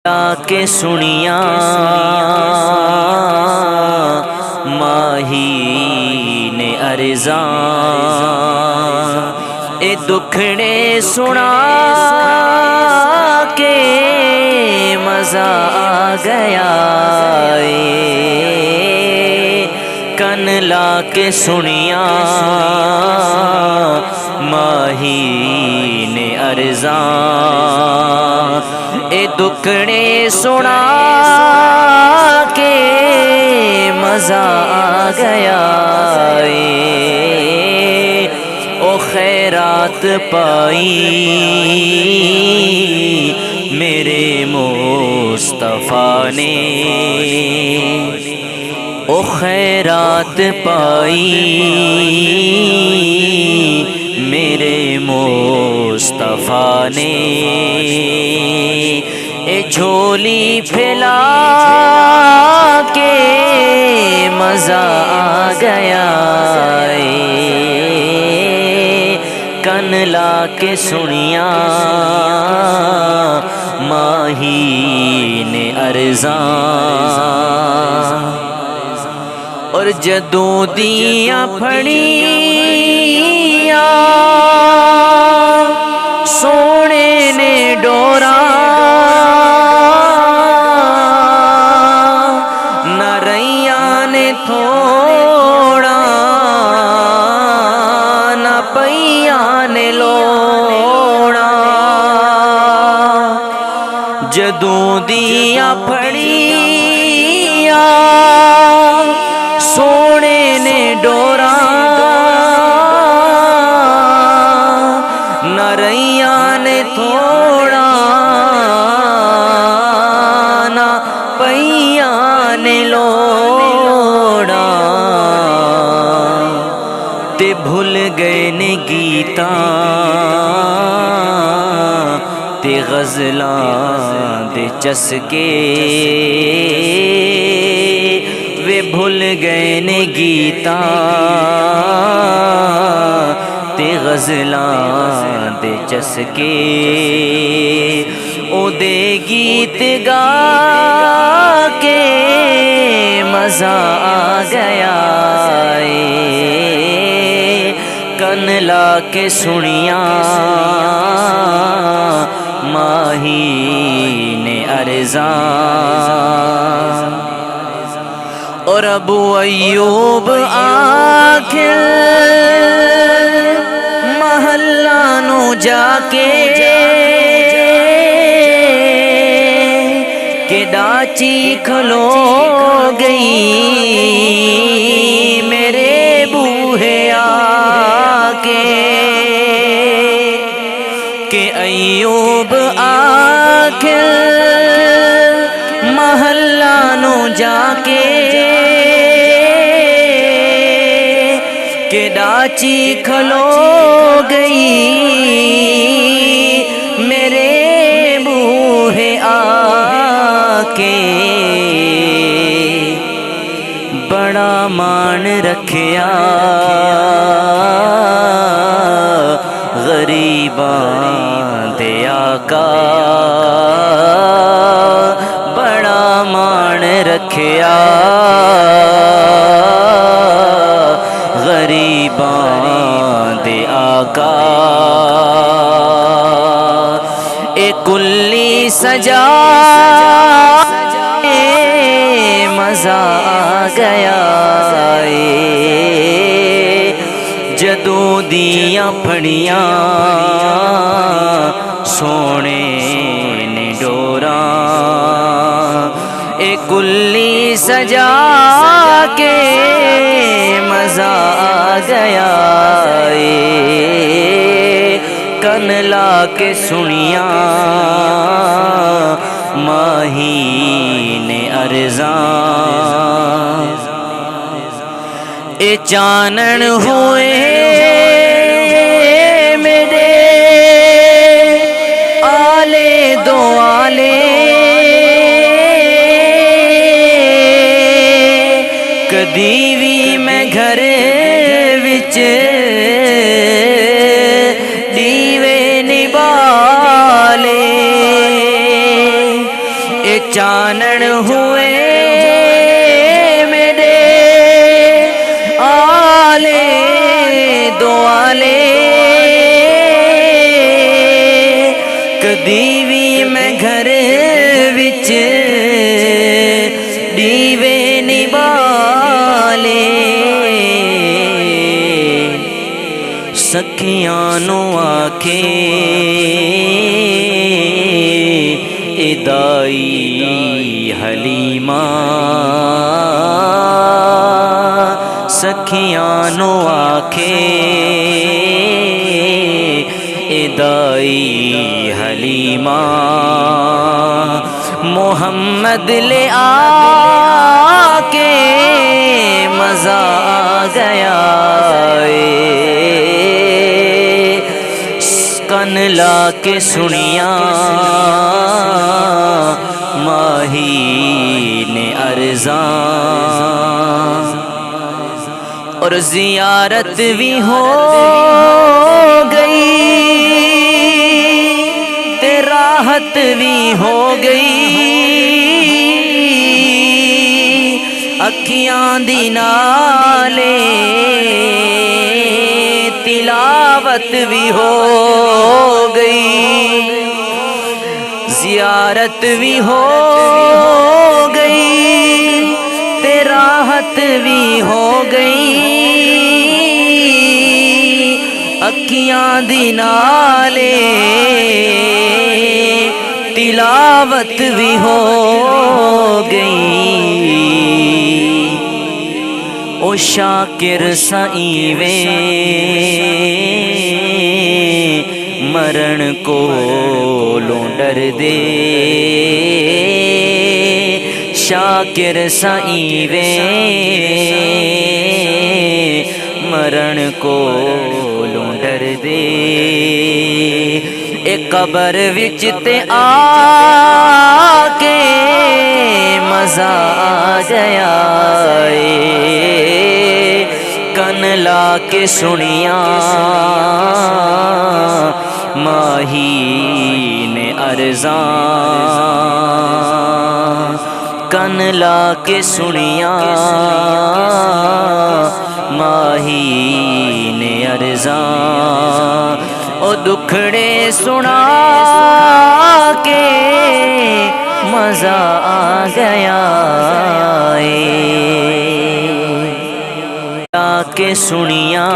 کے سنیا ماہی نے ارزاں اے دکھڑے سنا کے مزہ آ گیا کن لا کے سنیا ماہی نے ارزاں اے دکھڑے سنا کے مزہ آ گیا او خیرات پائی میرے مصطفیٰ نے او خیرات پائی میرے مصطفیٰ نے اے جھولی پھیلا کے مزہ آ گیا کن لا کے سنیا ماہی نے ارزاں اور جدوں دیاں پھڑیاں سونے نے ڈورا نہ ریاں نے تھوڑا نہ پئیاں نے لوڑا جدوں دیاں پھڑیاں سونے نے ڈورا نہ ریاں نے تھوڑا نہ پئیاں نے لوڑا تے بھول گئے نے گیتاں تے غزلاں دے چسکے وے بھول گئے نے گیتاں تے غزلاں دے چسکے او دے گیت گا کے مزہ آ گیا کن لا کے سنیا ماہی نے ارزاں اور ابو ایوب آخر محلہ نو جا کے کہ ڈاچی کھلو گئی میرے بوہے آ کے کہ ایوب آخر محلہ نو جا کے کہ ڈاچی کھلو گئی میرے بوہے آ کے بڑا مان رکھیا غریباں دے آقا بڑا مان رکھیا غریباں دے آقا اے کلی سجا مزہ آ گیا جدوں دیاں پھڑیاں سونے نے ڈوراں اے کلی سجا کے مزہ آ گیا کن لا کے سنیا ماہی نے ارزاں اے چانن ہوئے میرے آلے دو آلے کدی بھی میں گھر وچ دیوے نبالے اے چانن ہوئے میرے آلے دو آلے کدی بھی میں گھر وچ دیوے نہیں بالے سکھیاں نو آکھے اے دائی حلیمہ سکھیاں نو آکھے اے دائی حلیمہ محمد لے آ کے مزہ آ گیا کن لا کے سنیاں ماہی نے ارزاں اور زیارت بھی ہو گئی تے راحت بھی ہو گئی اکھیاں دی نالے تلاوت بھی ہو گئی زیارت بھی ہو گئی تے راحت بھی ہو گئی اکھیاں دی نالے تلاوت بھی ہو گئی او شاکر سائیں وے مرن کو ڈر دے شاکر سائیں وے مرن کو ڈر دے اے قبر وچ تے آ کے مزہ آ گیا کن لا کے سنیاں ماہی نے ارزاں کن لا کے سنیاں ماہی نے ارزاں او دکھڑے سنا کے مزہ آ گیا کے سنیاں